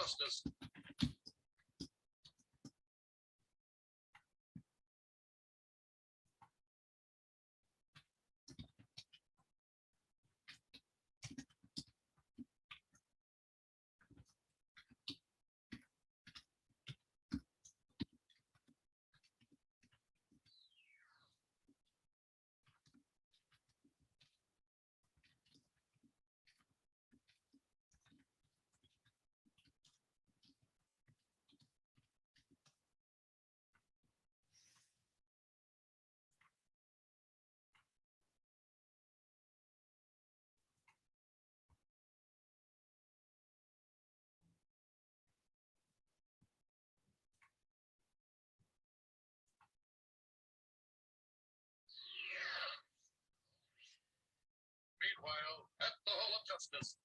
justice. Meanwhile, at the Hall of Justice.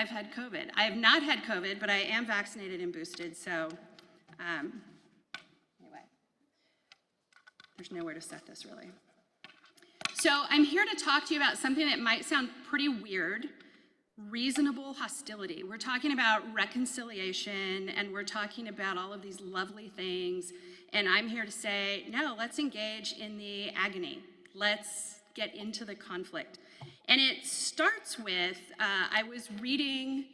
I've had COVID. I have not had COVID, but I am vaccinated and boosted, so anyway, there's nowhere to set this really. So I'm here to talk to you about something that might sound pretty weird, reasonable hostility. We're talking about reconciliation, and we're talking about all of these lovely things, and I'm here to say, no, let's engage in the agony. Let's get into the conflict. And it starts with, I was reading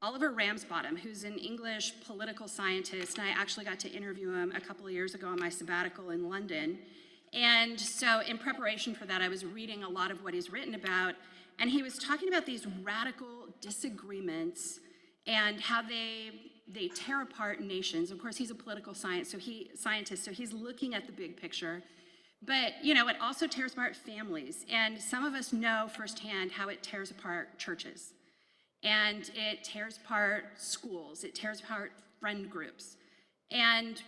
Oliver Ramsbottom, who's an English political scientist, and I actually got to interview him a couple of years ago on my sabbatical in London. And so in preparation for that, I was reading a lot of what he's written about, and he was talking about these radical disagreements and how they tear apart nations. Of course, he's a political scientist, so he's looking at the big picture. But, you know, it also tears apart families. And some of us know firsthand how it tears apart churches. And it tears apart schools. It tears apart friend groups. And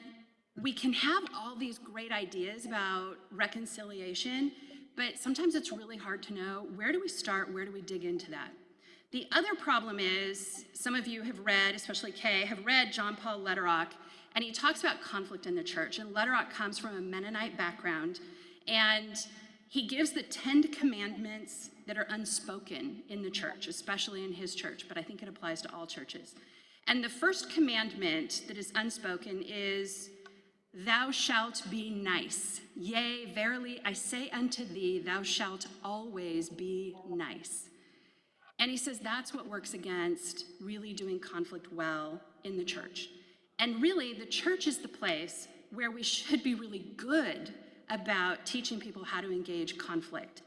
we can have all these great ideas about reconciliation, but sometimes it's really hard to know, where do we start? Where do we dig into that? The other problem is, some of you have read, especially Kay, have read John Paul Lederach, and he talks about conflict in the church. And Lederach comes from a Mennonite background, and he gives the 10 commandments that are unspoken in the church, especially in his church, but I think it applies to all churches. And the first commandment that is unspoken is, thou shalt be nice. Yea, verily, I say unto thee, thou shalt always be nice. And he says that's what works against really doing conflict well in the church. And really, the church is the place where we should be really good about teaching people how to engage conflict.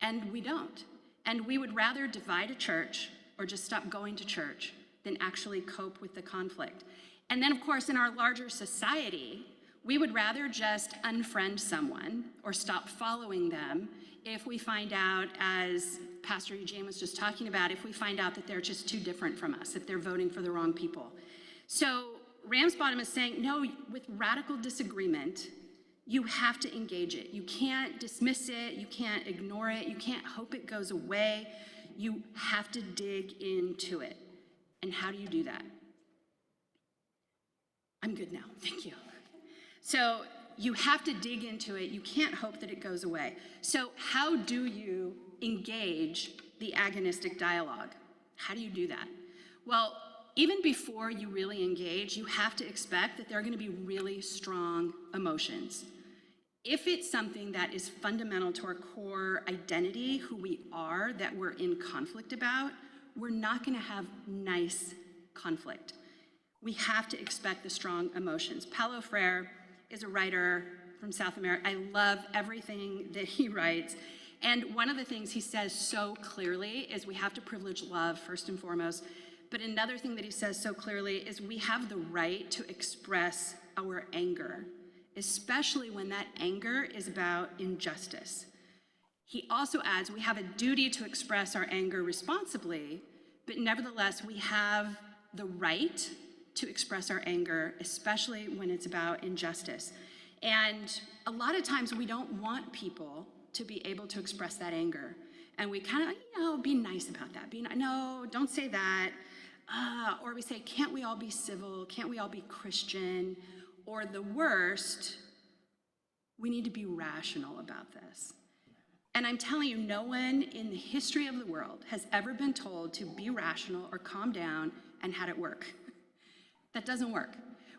And we don't. And we would rather divide a church or just stop going to church than actually cope with the conflict. And then, of course, in our larger society, we would rather just unfriend someone or stop following them if we find out, as Pastor Eugene was just talking about, if we find out that they're just too different from us, if they're voting for the wrong people. So Ramsbottom is saying, no, with radical disagreement, you have to engage it. You can't dismiss it, you can't ignore it, you can't hope it goes away. You have to dig into it. And how do you do that? I'm good now, thank you. So you have to dig into it. You can't hope that it goes away. So how do you engage the agonistic dialogue? How do you do that? Well, even before you really engage, you have to expect that there are going to be really strong emotions. If it's something that is fundamental to our core identity, who we are, that we're in conflict about, we're not going to have nice conflict. We have to expect the strong emotions. Paulo Freire is a writer from South America. I love everything that he writes. And one of the things he says so clearly is we have to privilege love first and foremost. But another thing that he says so clearly is we have the right to express our anger, especially when that anger is about injustice. He also adds we have a duty to express our anger responsibly, but nevertheless we have the right to express our anger, especially when it's about injustice. And a lot of times we don't want people to be able to express that anger. And we kind of, be nice about that. No, don't say that. Or we say, can't we all be civil? Can't we all be Christian? Or the worst, we need to be rational about this. And I'm telling you, no one in the history of the world has ever been told to be rational or calm down and had it work. That doesn't work.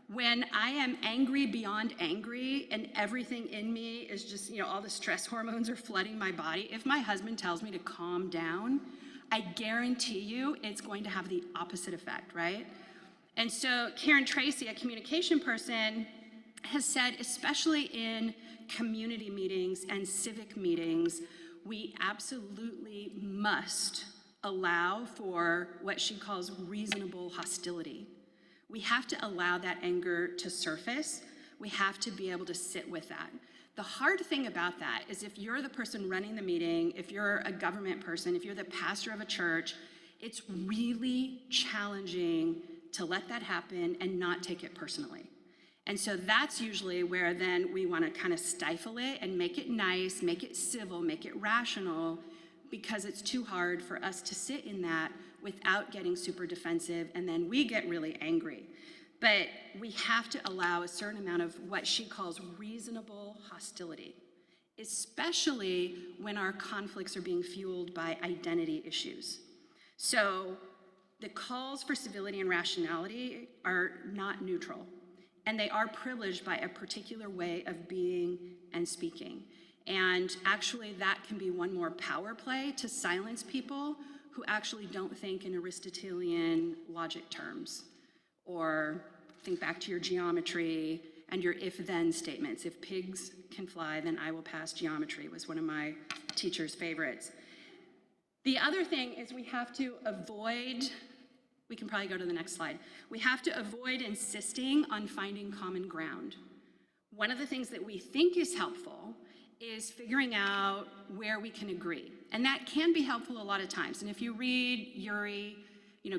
When I am angry beyond angry and everything in me is just, all the stress hormones are flooding my body, if my husband tells me to calm down, I guarantee you it's going to have the opposite effect, right? And so Karen Tracy, a communication person, has said, especially in community meetings and civic meetings, we absolutely must allow for what she calls reasonable hostility. We have to allow that anger to surface. We have to be able to sit with that. The hard thing about that is if you're the person running the meeting, if you're a government person, if you're the pastor of a church, it's really challenging to let that happen and not take it personally. And so that's usually where then we want to kind of stifle it and make it nice, make it civil, make it rational, because it's too hard for us to sit in that without getting super defensive, and then we get really angry. But we have to allow a certain amount of what she calls reasonable hostility, especially when our conflicts are being fueled by identity issues. So the calls for civility and rationality are not neutral, and they are privileged by a particular way of being and speaking. And actually that can be one more power play to silence people who actually don't think in Aristotelian logic terms, or think back to your geometry and your if-then statements. If pigs can fly, then I will pass geometry was one of my teacher's favorites. The other thing is we have to avoid, we can probably go to the next slide. We have to avoid insisting on finding common ground. One of the things that we think is helpful is figuring out where we can agree. And that can be helpful a lot of times. And if you read Yuri,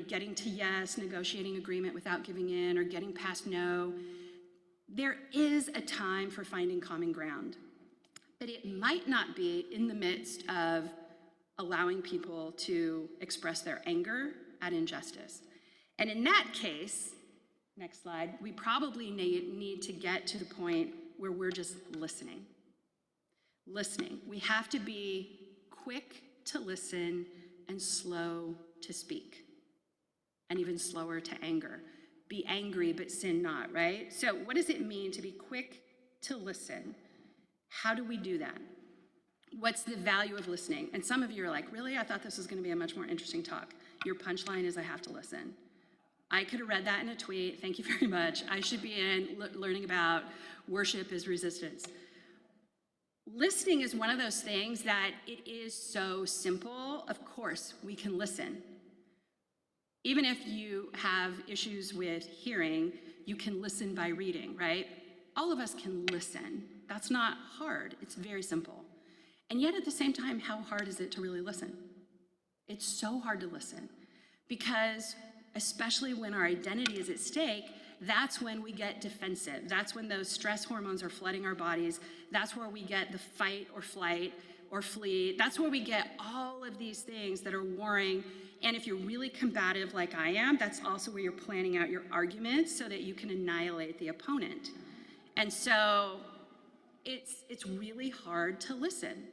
getting to yes, negotiating agreement without giving in, or getting past no, there is a time for finding common ground. But it might not be in the midst of allowing people to express their anger at injustice. And in that case, next slide, we probably need to get to the point where we're just listening. Listening. We have to be quick to listen and slow to speak, and even slower to anger. Be angry, but sin not, right? So what does it mean to be quick to listen? How do we do that? What's the value of listening? And some of you are like, really? I thought this was going to be a much more interesting talk. Your punchline is I have to listen. I could have read that in a tweet. Thank you very much. I should be learning about worship as resistance. Listening is one of those things that it is so simple. Of course, we can listen. Even if you have issues with hearing, you can listen by reading, right? All of us can listen. That's not hard. It's very simple. And yet at the same time, how hard is it to really listen? It's so hard to listen because especially when our identity is at stake, that's when we get defensive. That's when those stress hormones are flooding our bodies. That's where we get the fight or flight or flee. That's where we get all of these things that are warring. And if you're really combative like I am, that's also where you're planning out your arguments so that you can annihilate the opponent. And so it's really hard to listen.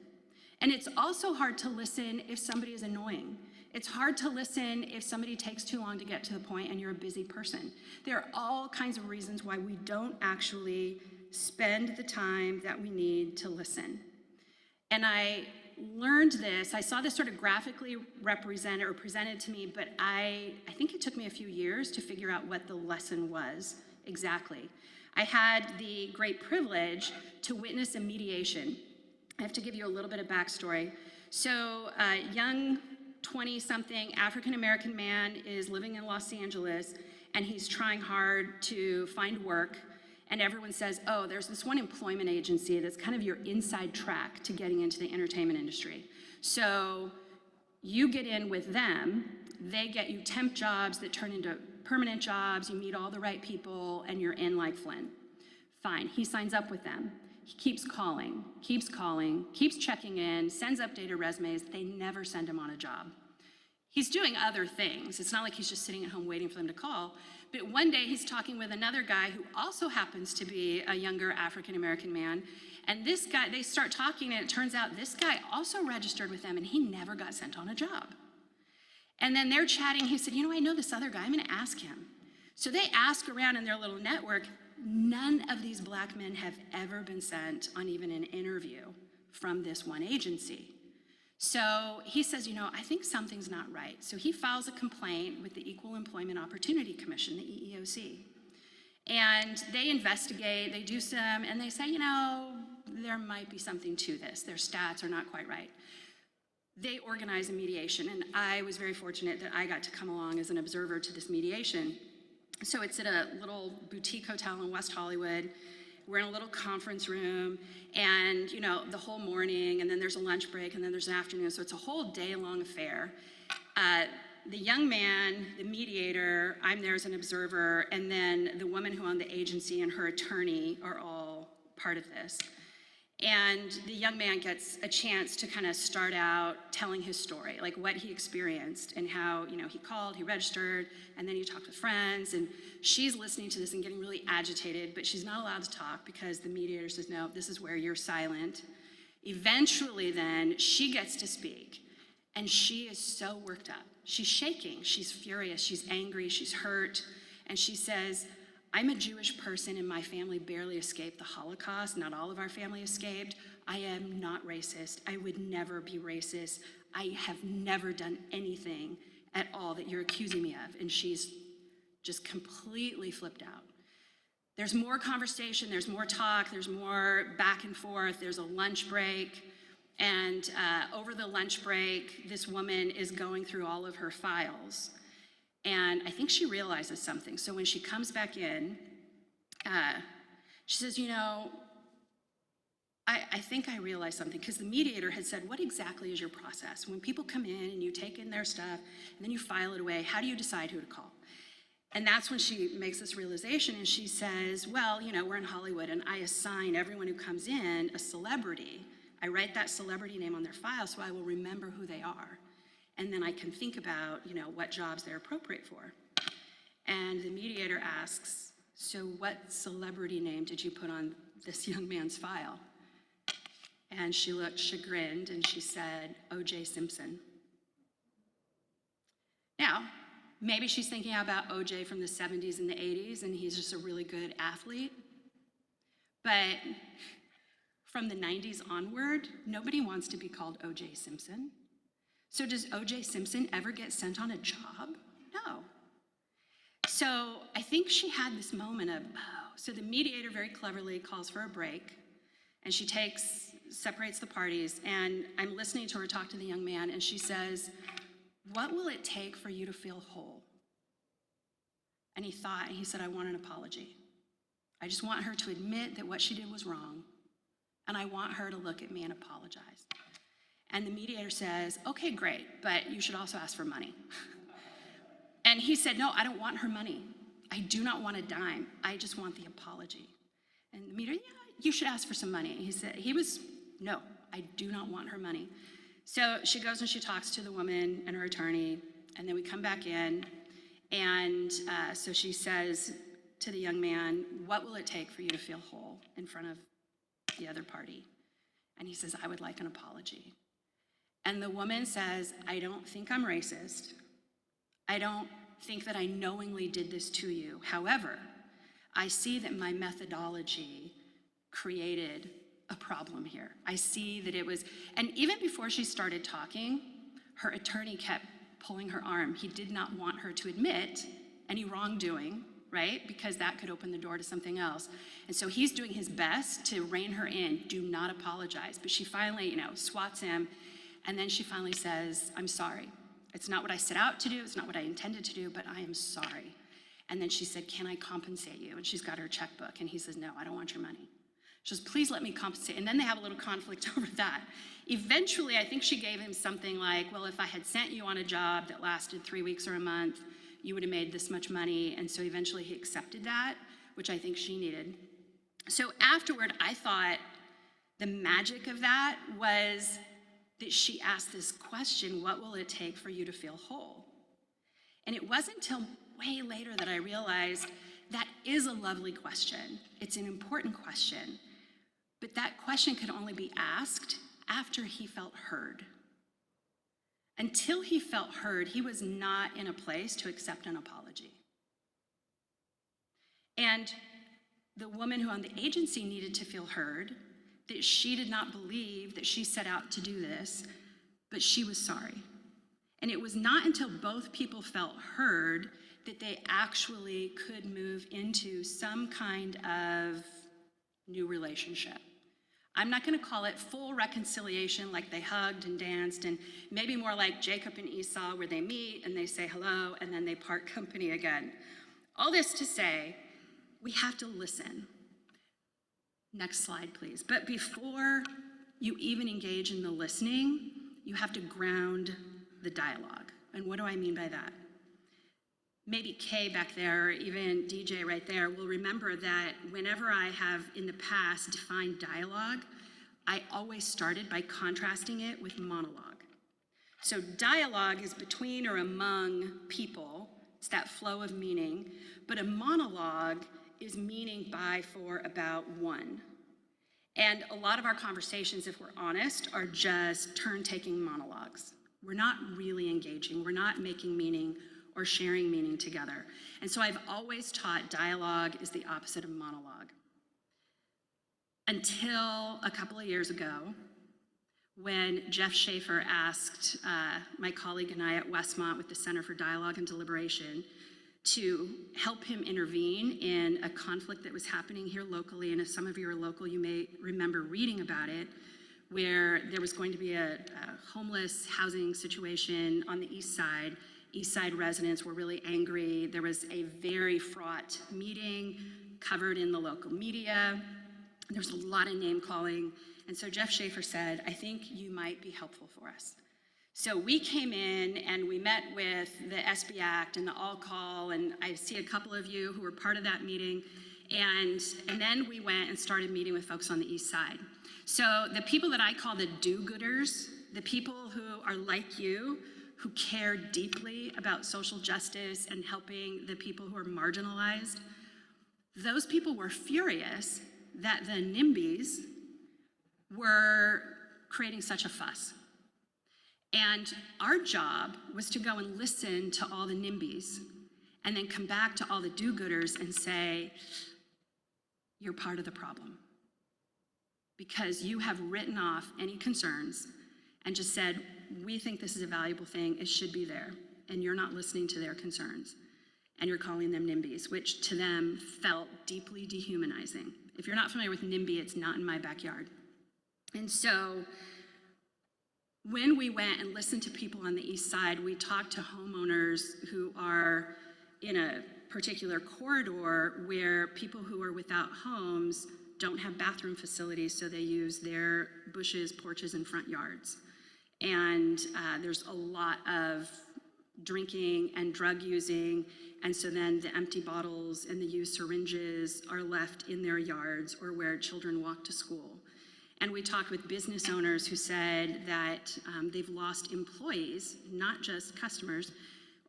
And it's also hard to listen if somebody is annoying. It's hard to listen if somebody takes too long to get to the point and you're a busy person. There are all kinds of reasons why we don't actually spend the time that we need to listen. And I learned this, I saw this sort of graphically represented or presented to me, but I think it took me a few years to figure out what the lesson was exactly. I had the great privilege to witness a mediation. I have to give you a little bit of backstory. So a young 20-something African-American man is living in Los Angeles, and he's trying hard to find work. And everyone says, oh, there's this one employment agency that's kind of your inside track to getting into the entertainment industry. So you get in with them, they get you temp jobs that turn into permanent jobs, you meet all the right people, and you're in like Flynn. Fine, he signs up with them. He keeps calling, keeps checking in, sends updated resumes. They never send him on a job. He's doing other things. It's not like he's just sitting at home waiting for them to call. But one day he's talking with another guy who also happens to be a younger African-American man. And this guy, they start talking, and it turns out this guy also registered with them, and he never got sent on a job. And then they're chatting. He said, I know this other guy. I'm going to ask him. So they ask around in their little network. None of these black men have ever been sent on even an interview from this one agency. So he says, I think something's not right. So he files a complaint with the Equal Employment Opportunity Commission, the EEOC. And they investigate, they do some, and they say, there might be something to this. Their stats are not quite right. They organize a mediation, and I was very fortunate that I got to come along as an observer to this mediation. So it's at a little boutique hotel in West Hollywood. We're in a little conference room, and the whole morning, and then there's a lunch break, and then there's an afternoon, so it's a whole day-long affair. The young man, the mediator, I'm there as an observer, and then the woman who owned the agency and her attorney are all part of this. And the young man gets a chance to kind of start out telling his story, like what he experienced and how, he called, he registered, and then he talked with friends. And she's listening to this and getting really agitated, but she's not allowed to talk because the mediator says, no, this is where you're silent. Eventually then, she gets to speak, and she is so worked up. She's shaking, she's furious, she's angry, she's hurt, and she says, I'm a Jewish person and my family barely escaped the Holocaust. Not all of our family escaped. I am not racist. I would never be racist. I have never done anything at all that you're accusing me of. And she's just completely flipped out. There's more conversation, there's more talk, there's more back and forth, there's a lunch break. And over the lunch break, this woman is going through all of her files. And I think she realizes something. So when she comes back in, she says, I think I realized something, because the mediator had said, what exactly is your process? When people come in and you take in their stuff and then you file it away, how do you decide who to call? And that's when she makes this realization, and she says, well, we're in Hollywood and I assign everyone who comes in a celebrity. I write that celebrity name on their file so I will remember who they are. And then I can think about, what jobs they're appropriate for. And the mediator asks, so what celebrity name did you put on this young man's file? And she looked chagrined and she said, O.J. Simpson. Now, maybe she's thinking about O.J. from the 70s and the 80s, and he's just a really good athlete. But from the 90s onward, nobody wants to be called O.J. Simpson. So does O.J. Simpson ever get sent on a job? No. So I think she had this moment of, so the mediator very cleverly calls for a break, and she separates the parties, and I'm listening to her talk to the young man, and she says, what will it take for you to feel whole? And he thought, and he said, I want an apology. I just want her to admit that what she did was wrong, and I want her to look at me and apologize. And the mediator says, okay, great, but you should also ask for money. And he said, no, I don't want her money. I do not want a dime. I just want the apology. And the mediator, yeah, you should ask for some money. No, I do not want her money. So she goes and she talks to the woman and her attorney, and then we come back in, and so she says to the young man, what will it take for you to feel whole in front of the other party? And he says, I would like an apology. And the woman says, I don't think I'm racist. I don't think that I knowingly did this to you. However, I see that my methodology created a problem here. I see that it was, and even before she started talking, her attorney kept pulling her arm. He did not want her to admit any wrongdoing, right? Because that could open the door to something else. And so he's doing his best to rein her in, do not apologize. But she finally, swats him. And then she finally says, I'm sorry. It's not what I set out to do. It's not what I intended to do, but I am sorry. And then she said, can I compensate you? And she's got her checkbook. And he says, no, I don't want your money. She says, please let me compensate. And then they have a little conflict over that. Eventually, I think she gave him something like, well, if I had sent you on a job that lasted 3 weeks or a month, you would have made this much money. And so eventually he accepted that, which I think she needed. So afterward, I thought the magic of that was that she asked this question, what will it take for you to feel whole? And it wasn't until way later that I realized that is a lovely question. It's an important question. But that question could only be asked after he felt heard. Until he felt heard, he was not in a place to accept an apology. And the woman who owned the agency needed to feel heard, that she did not believe that she set out to do this, but she was sorry. And it was not until both people felt heard that they actually could move into some kind of new relationship. I'm not going to call it full reconciliation like they hugged and danced, and maybe more like Jacob and Esau, where they meet and they say hello and then they part company again. All this to say, we have to listen. Next slide, please. But before you even engage in the listening, you have to ground the dialogue. And what do I mean by that? Maybe Kay back there, or even DJ right there, will remember that whenever I have in the past defined dialogue, I always started by contrasting it with monologue. So dialogue is between or among people. It's that flow of meaning. But a monologue is meaning by, for, about, one. And a lot of our conversations, if we're honest, are just turn-taking monologues. We're not really engaging. We're not making meaning or sharing meaning together. And so I've always taught dialogue is the opposite of monologue. Until a couple of years ago, when Jeff Schaefer asked my colleague and I at Westmont with the Center for Dialogue and Deliberation to help him intervene in a conflict that was happening here locally. And if some of you are local, you may remember reading about it, where there was going to be a homeless housing situation on the east side. East Side residents were really angry. There was a very fraught meeting covered in the local media. There was a lot of name calling. And so Jeff Schaefer said, I think you might be helpful for us. So we came in and we met with the SB Act and the All Call, and I see a couple of you who were part of that meeting. And then we went and started meeting with folks on the east side. So the people that I call the do-gooders, the people who are like you, who care deeply about social justice and helping the people who are marginalized, those people were furious that the NIMBYs were creating such a fuss. And our job was to go and listen to all the NIMBYs and then come back to all the do-gooders and say, you're part of the problem. Because you have written off any concerns and just said, we think this is a valuable thing, it should be there. And you're not listening to their concerns. And you're calling them NIMBYs, which to them felt deeply dehumanizing. If you're not familiar with NIMBY, it's not in my backyard. And so when we went and listened to people on the east side, we talked to homeowners who are in a particular corridor where people who are without homes don't have bathroom facilities, so they use their bushes, porches, and front yards. And there's a lot of drinking and drug using, and so then the empty bottles and the used syringes are left in their yards or where children walk to school. And we talked with business owners who said that they've lost employees, not just customers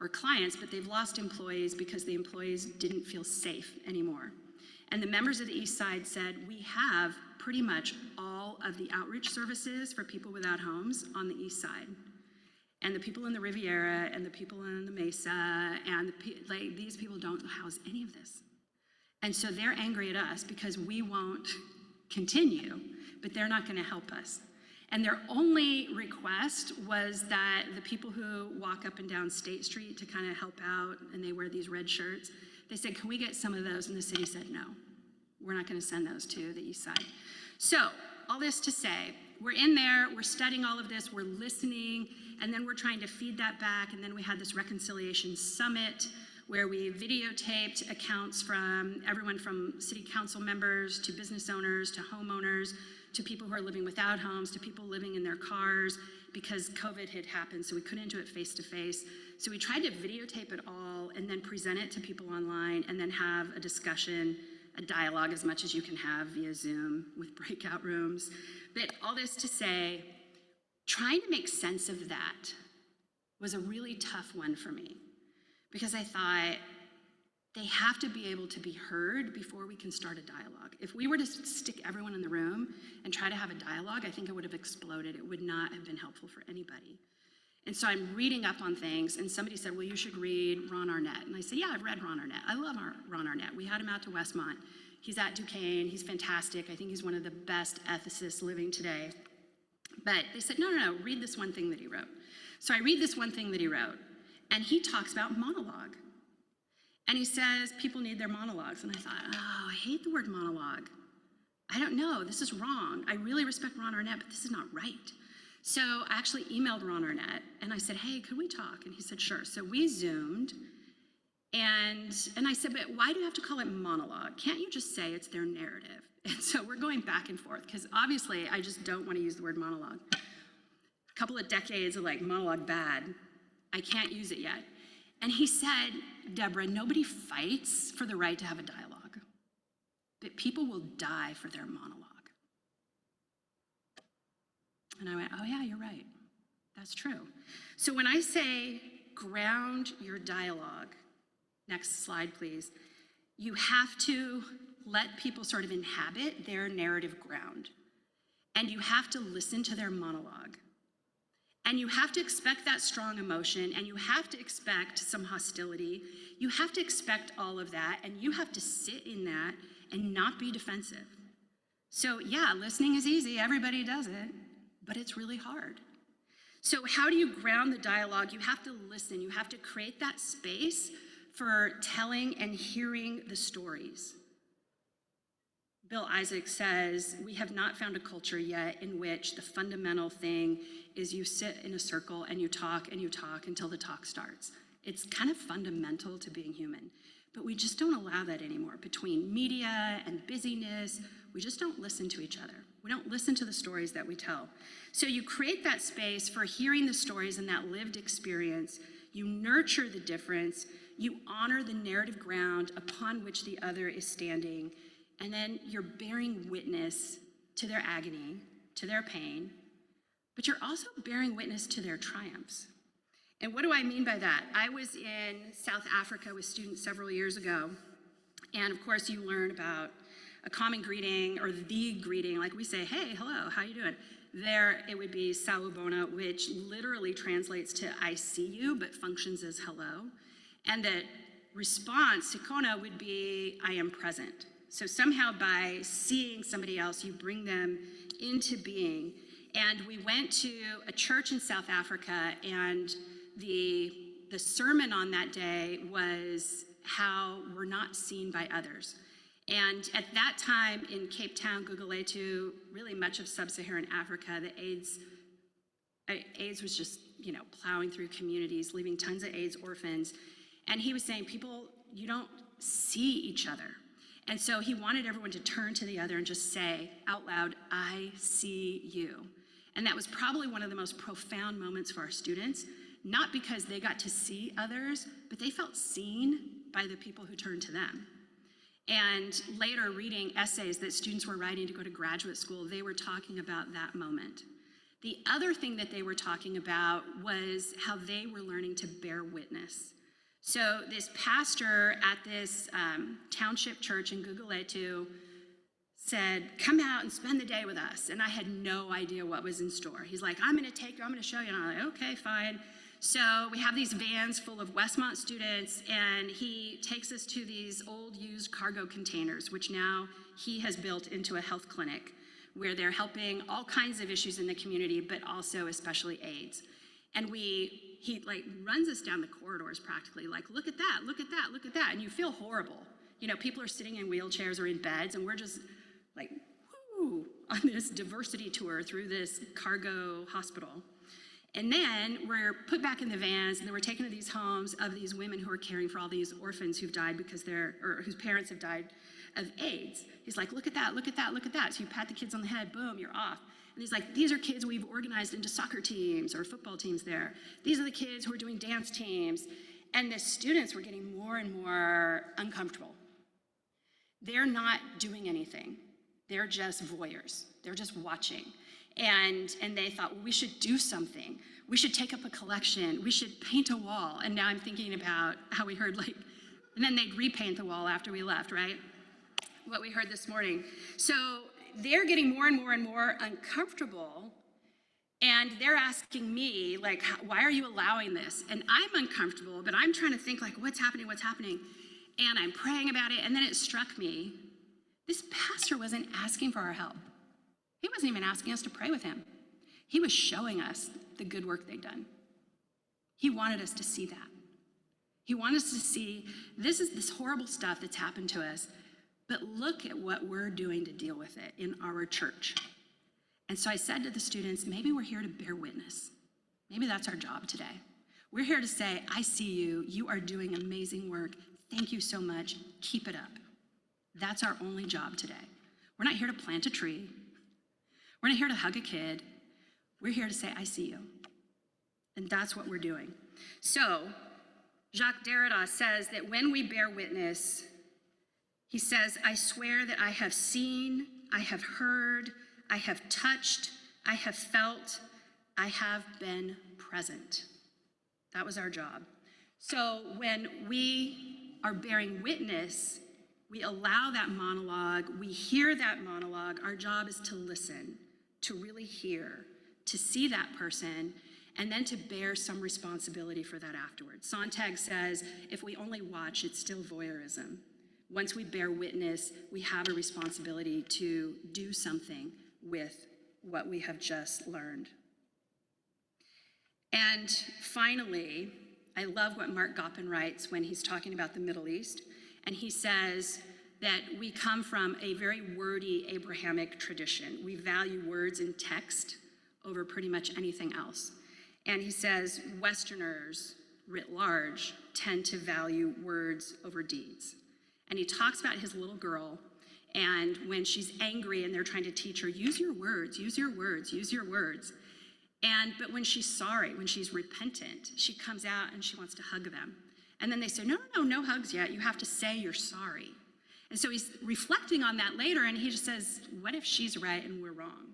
or clients, but they've lost employees because the employees didn't feel safe anymore. And the members of the East Side said, we have pretty much all of the outreach services for people without homes on the East Side. And the people in the Riviera and the people in the Mesa and these people don't house any of this. And so they're angry at us because we won't continue, but they're not going to help us. And their only request was that the people who walk up and down State Street to kind of help out, and they wear these red shirts, they said, can we get some of those? And the city said, no, we're not going to send those to the East Side. So all this to say, we're in there, we're studying all of this, we're listening, and then we're trying to feed that back. And then we had this reconciliation summit where we videotaped accounts from everyone from city council members to business owners to homeowners to people who are living without homes to people living in their cars because COVID had happened, so we couldn't do it face to face. So we tried to videotape it all and then present it to people online and then have a discussion, a dialogue as much as you can have via Zoom with breakout rooms. But all this to say, trying to make sense of that was a really tough one for me because I thought they have to be able to be heard before we can start a dialogue. If we were to stick everyone in the room and try to have a dialogue, I think it would have exploded. It would not have been helpful for anybody. And so I'm reading up on things, and somebody said, well, you should read Ron Arnett. And I said, yeah, I've read Ron Arnett. I love Ron Arnett. We had him out to Westmont. He's at Duquesne. He's fantastic. I think he's one of the best ethicists living today. But they said, no, read this one thing that he wrote. So I read this one thing that he wrote, and he talks about monologue. And he says people need their monologues. And I thought, oh, I hate the word monologue. I don't know, this is wrong. I really respect Ron Arnett, but this is not right. So I actually emailed Ron Arnett and I said, hey, could we talk? And he said, sure. So we Zoomed and I said, but why do you have to call it monologue? Can't you just say it's their narrative? And so we're going back and forth because obviously I just don't want to use the word monologue. A couple of decades of like monologue bad. I can't use it yet. And he said, Deborah, nobody fights for the right to have a dialogue, but people will die for their monologue. And I went, oh yeah, you're right. That's true. So when I say ground your dialogue, next slide, please, you have to let people sort of inhabit their narrative ground. And you have to listen to their monologue. And you have to expect that strong emotion, and you have to expect some hostility. You have to expect all of that, and you have to sit in that and not be defensive. So yeah, listening is easy, everybody does it, but it's really hard. So how do you ground the dialogue? You have to listen, you have to create that space for telling and hearing the stories. Bill Isaac says, we have not found a culture yet in which the fundamental thing is you sit in a circle and you talk until the talk starts. It's kind of fundamental to being human, but we just don't allow that anymore. Between media and busyness, we just don't listen to each other. We don't listen to the stories that we tell. So you create that space for hearing the stories and that lived experience. You nurture the difference. You honor the narrative ground upon which the other is standing. And then you're bearing witness to their agony, to their pain, but you're also bearing witness to their triumphs. And what do I mean by that? I was in South Africa with students several years ago, and of course you learn about a common greeting or the greeting, like we say, hey, hello, how you doing? There it would be sawubona, which literally translates to I see you, but functions as hello. And the response, sikona, would be I am present. So somehow by seeing somebody else, you bring them into being. And we went to a church in South Africa, and the sermon on that day was how we're not seen by others. And at that time in Cape Town, Guguletu, really much of sub-Saharan Africa, the AIDS was just, plowing through communities, leaving tons of AIDS orphans. And he was saying, people, you don't see each other. And so he wanted everyone to turn to the other and just say out loud, I see you. And that was probably one of the most profound moments for our students, not because they got to see others, but they felt seen by the people who turned to them. And later, reading essays that students were writing to go to graduate school, they were talking about that moment. The other thing that they were talking about was how they were learning to bear witness. So this pastor at this township church in Guguletu said, come out and spend the day with us. And I had no idea what was in store. He's like, I'm gonna take you, I'm gonna show you. And I'm like, okay, fine. So we have these vans full of Westmont students, and he takes us to these old used cargo containers, which now he has built into a health clinic where they're helping all kinds of issues in the community, but also especially AIDS. And he like runs us down the corridors practically, like, look at that, look at that, look at that. And you feel horrible. People are sitting in wheelchairs or in beds, and we're just like, whoo, on this diversity tour through this cargo hospital. And then we're put back in the vans, and then we're taken to these homes of these women who are caring for all these orphans who've died or whose parents have died of AIDS. He's like, look at that, look at that, look at that. So you pat the kids on the head, boom, you're off. And he's like, these are kids we've organized into soccer teams or football teams there. These are the kids who are doing dance teams. And the students were getting more and more uncomfortable. They're not doing anything. They're just voyeurs. They're just watching. And they thought, well, we should do something. We should take up a collection. We should paint a wall. And now I'm thinking about how we heard and then they'd repaint the wall after we left, right? What we heard this morning. So they're getting more and more and more uncomfortable, and they're asking me, like, why are you allowing this? And I'm uncomfortable, but I'm trying to think, like, what's happening? And I'm praying about it, and then it struck me, this pastor wasn't asking for our help. He wasn't even asking us to pray with him. He was showing us the good work they'd done. He wanted us to see that. He wanted us to see, this is this horrible stuff that's happened to us, but look at what we're doing to deal with it in our church. And so I said to the students, maybe we're here to bear witness. Maybe that's our job today. We're here to say, I see you. You are doing amazing work. Thank you so much. Keep it up. That's our only job today. We're not here to plant a tree. We're not here to hug a kid. We're here to say, I see you. And that's what we're doing. So Jacques Derrida says that when we bear witness, he says, I swear that I have seen, I have heard, I have touched, I have felt, I have been present. That was our job. So when we are bearing witness, we allow that monologue, we hear that monologue. Our job is to listen, to really hear, to see that person, and then to bear some responsibility for that afterwards. Sontag says, if we only watch, it's still voyeurism. Once we bear witness, we have a responsibility to do something with what we have just learned. And finally, I love what Mark Goppen writes when he's talking about the Middle East. And he says that we come from a very wordy Abrahamic tradition. We value words and text over pretty much anything else. And he says Westerners, writ large, tend to value words over deeds. And he talks about his little girl, and when she's angry and they're trying to teach her, use your words, use your words, use your words. But when she's sorry, when she's repentant, she comes out and she wants to hug them. And then they say, no hugs yet. You have to say you're sorry. And so he's reflecting on that later, and he just says, what if she's right and we're wrong?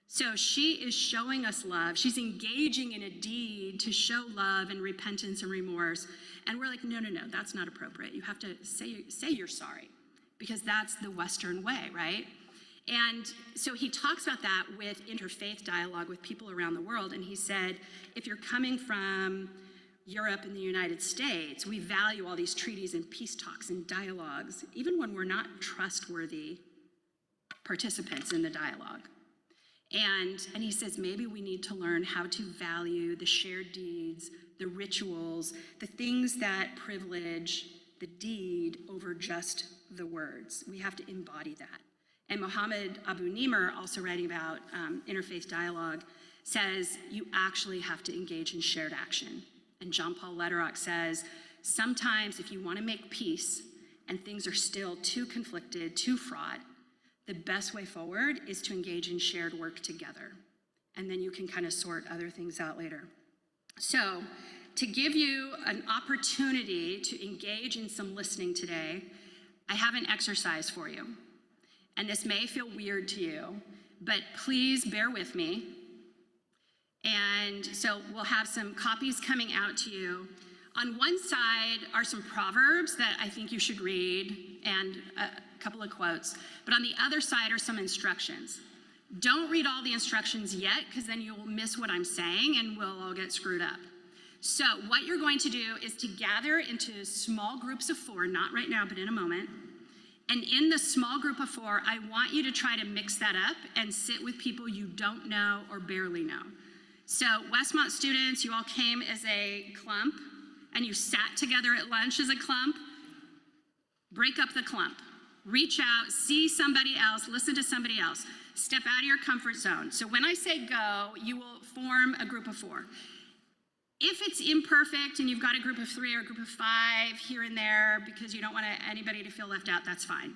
So she is showing us love. She's engaging in a deed to show love and repentance and remorse. And we're like, no, that's not appropriate. You have to say you're sorry, because that's the Western way, right? And so he talks about that with interfaith dialogue with people around the world. And he said, if you're coming from Europe and the United States, we value all these treaties and peace talks and dialogues, even when we're not trustworthy participants in the dialogue. And he says, maybe we need to learn how to value the shared deeds, the rituals, the things that privilege the deed over just the words. We have to embody that. And Mohammed Abu Nimer, also writing about interfaith dialogue, says you actually have to engage in shared action. And John Paul Lederach says, sometimes if you want to make peace and things are still too conflicted, too fraught, the best way forward is to engage in shared work together. And then you can kind of sort other things out later. So to give you an opportunity to engage in some listening today, I have an exercise for you. And this may feel weird to you, but please bear with me. And so we'll have some copies coming out to you. On one side are some proverbs that I think you should read and a couple of quotes. But on the other side are some instructions. Don't read all the instructions yet, because then you'll miss what I'm saying and we'll all get screwed up. So what you're going to do is to gather into small groups of 4, not right now, but in a moment. And in the small group of 4, I want you to try to mix that up and sit with people you don't know or barely know. So Westmont students, you all came as a clump and you sat together at lunch as a clump. Break up the clump. Reach out, see somebody else, listen to somebody else. Step out of your comfort zone. So when I say go, you will form a group of 4. If it's imperfect and you've got a group of 3 or a group of 5 here and there because you don't want anybody to feel left out, that's fine.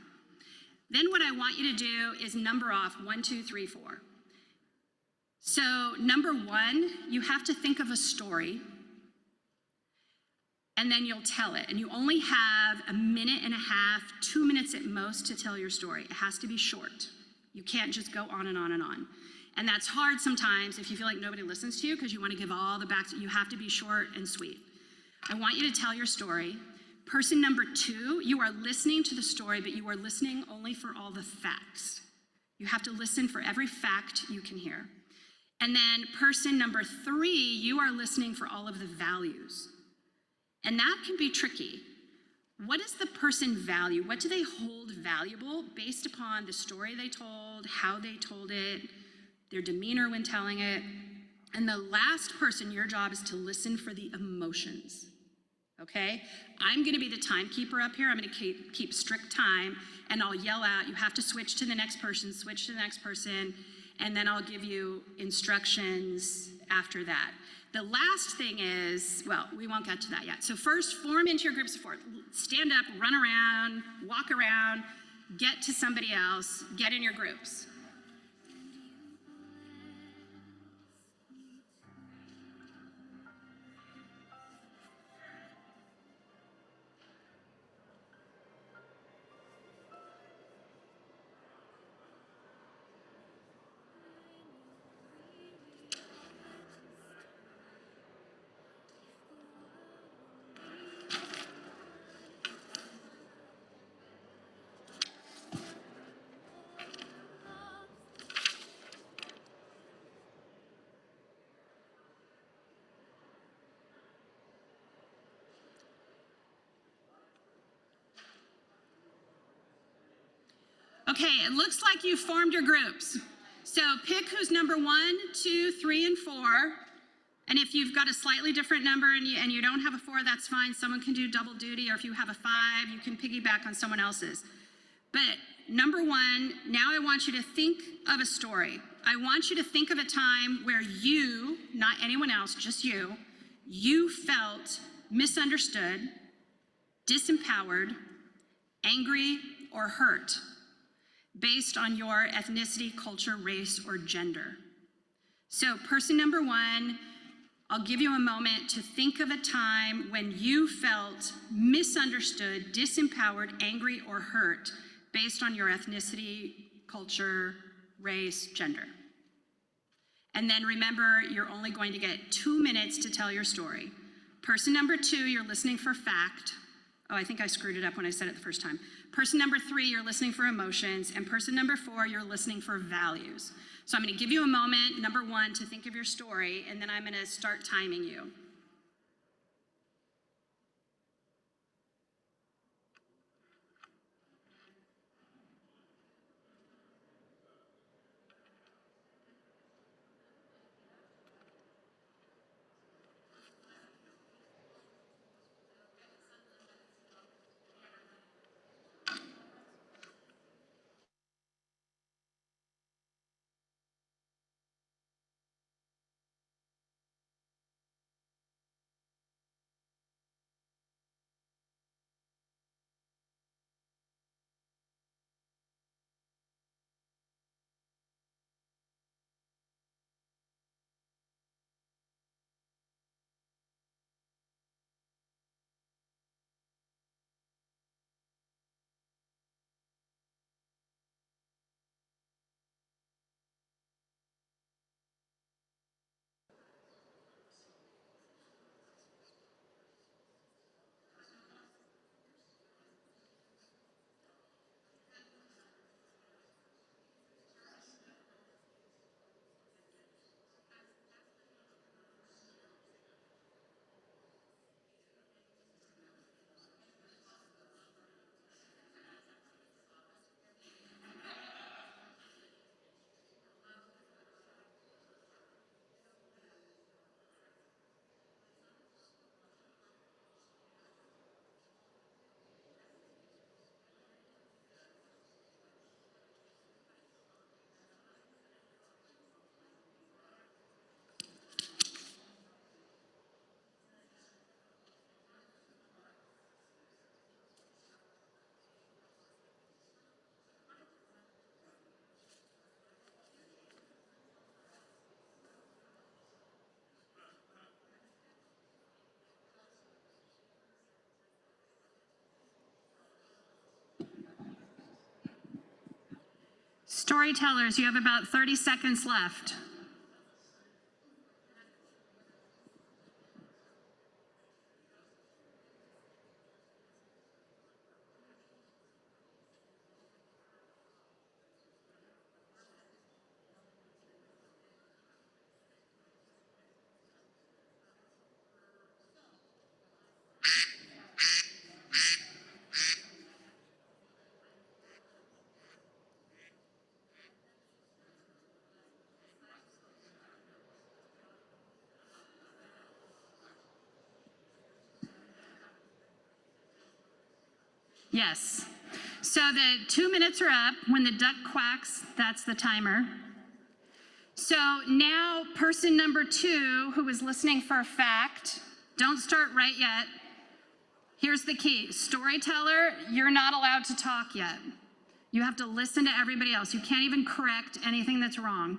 Then what I want you to do is number off 1, 2, 3, 4. So number 1, you have to think of a story, and then you'll tell it. And you only have 1.5 minutes, 2 minutes at most to tell your story. It has to be short. You can't just go on and on and on. And that's hard sometimes if you feel like nobody listens to you because you want to give all the back. You have to be short and sweet. I want you to tell your story. Person number 2, you are listening to the story, but you are listening only for all the facts. You have to listen for every fact you can hear. And then person number 3, you are listening for all of the values. And that can be tricky. What does the person value? What do they hold valuable based upon the story they told, how they told it, their demeanor when telling it? And the last person, your job is to listen for the emotions, okay? I'm gonna be the timekeeper up here. I'm gonna keep strict time, and I'll yell out, you have to switch to the next person, switch to the next person, and then I'll give you instructions after that. The last thing is, well, we won't get to that yet. So first, form into your groups of 4. Stand up, run around, walk around, get to somebody else, get in your groups. Okay, it looks like you formed your groups. So pick who's number 1, 2, 3, and 4. And if you've got a slightly different number and you don't have a 4, that's fine. Someone can do double duty, or if you have a 5, you can piggyback on someone else's. But number 1, now I want you to think of a story. I want you to think of a time where you, not anyone else, just you felt misunderstood, disempowered, angry, or hurt based on your ethnicity, culture, race, or gender. So person number 1, I'll give you a moment to think of a time when you felt misunderstood, disempowered, angry, or hurt based on your ethnicity, culture, race, gender. And then remember, you're only going to get 2 minutes to tell your story. Person number 2, you're listening for fact. Oh, I think I screwed it up when I said it the first time. Person number 3, you're listening for emotions. And person number 4, you're listening for values. So I'm going to give you a moment, number 1, to think of your story, and then I'm going to start timing you. Storytellers, you have about 30 seconds left. Yes. So the 2 minutes are up. When the duck quacks, that's the timer. So now person number 2, who is listening for a fact, don't start right yet. Here's the key. Storyteller, you're not allowed to talk yet. You have to listen to everybody else. You can't even correct anything that's wrong.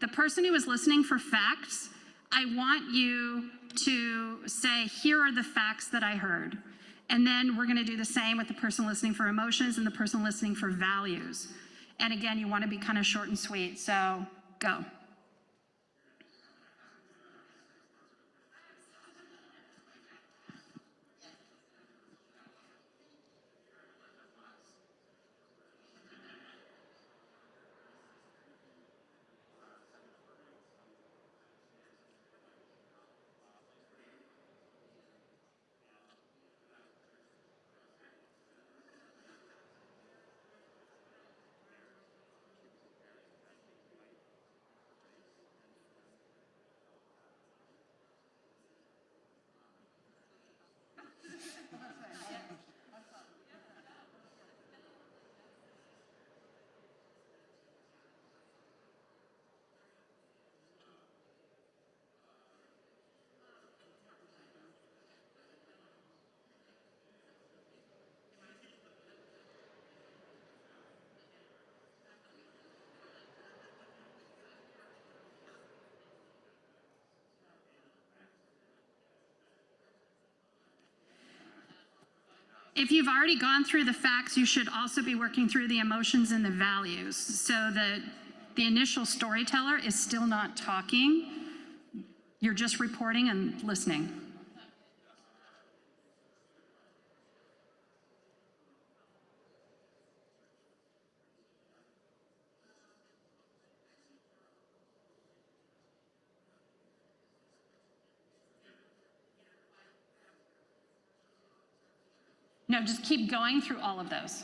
The person who is listening for facts, I want you to say, here are the facts that I heard. And then we're going to do the same with the person listening for emotions and the person listening for values. And again, you want to be kind of short and sweet, so go. If you've already gone through the facts, you should also be working through the emotions and the values. So the initial storyteller is still not talking. You're just reporting and listening. No, just keep going through all of those.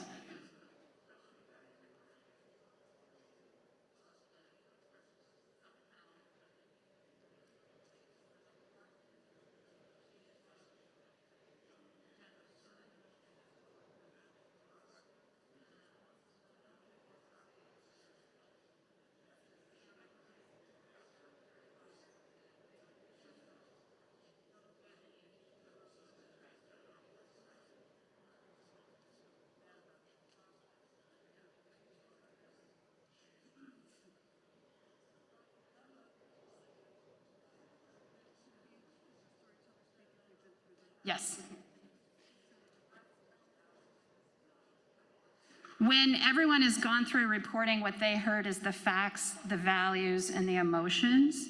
Yes. When everyone has gone through reporting what they heard as the facts, the values, and the emotions,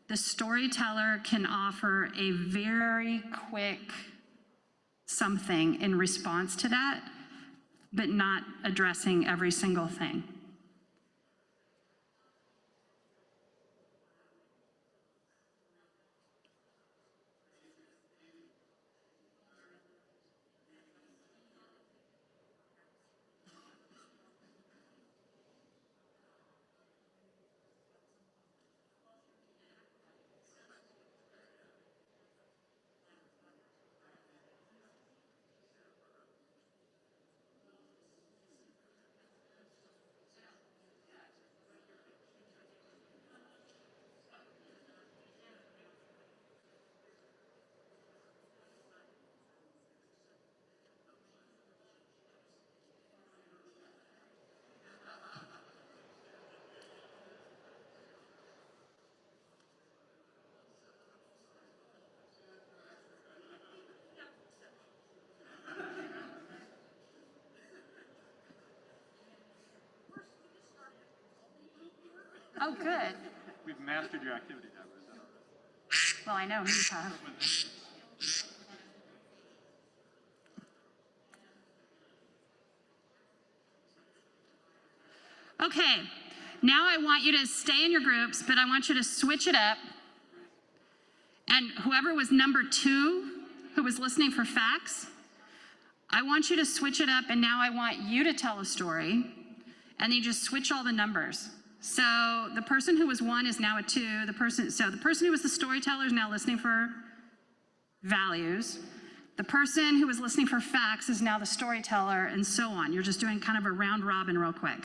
the storyteller can offer a very quick something in response to that, but not addressing every single thing. Oh, good. We've mastered your activity, Deborah. Well, I know me have. Okay, now I want you to stay in your groups, but I want you to switch it up. And whoever was number 2, who was listening for facts, I want you to switch it up, and now I want you to tell a story, and then you just switch all the numbers. So the person who was 1 is now a 2. The person who was the storyteller is now listening for values. The person who was listening for facts is now the storyteller, and so on. You're just doing kind of a round robin real quick.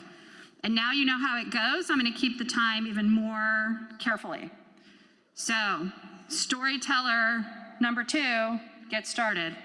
And now you know how it goes. I'm going to keep the time even more carefully. So, storyteller number 2, get started.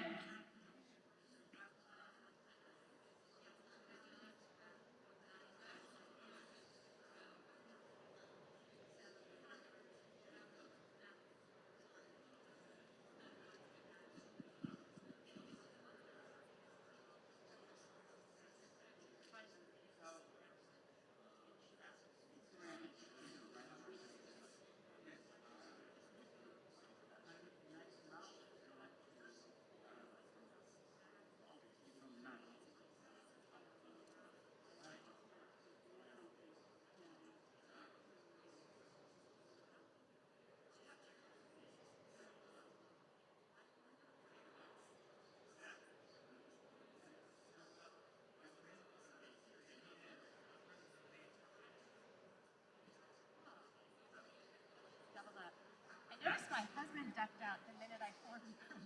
I noticed my husband ducked out the minute I formed him.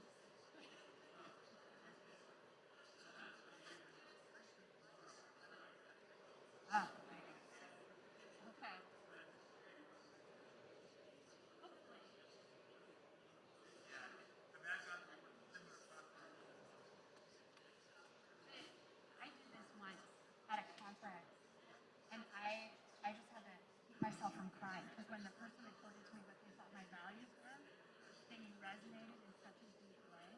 Oh, okay. I did this once at a conference, and I just had to keep myself from crying, because when the person reported to me what they thought my values were, they resonated in such a deep way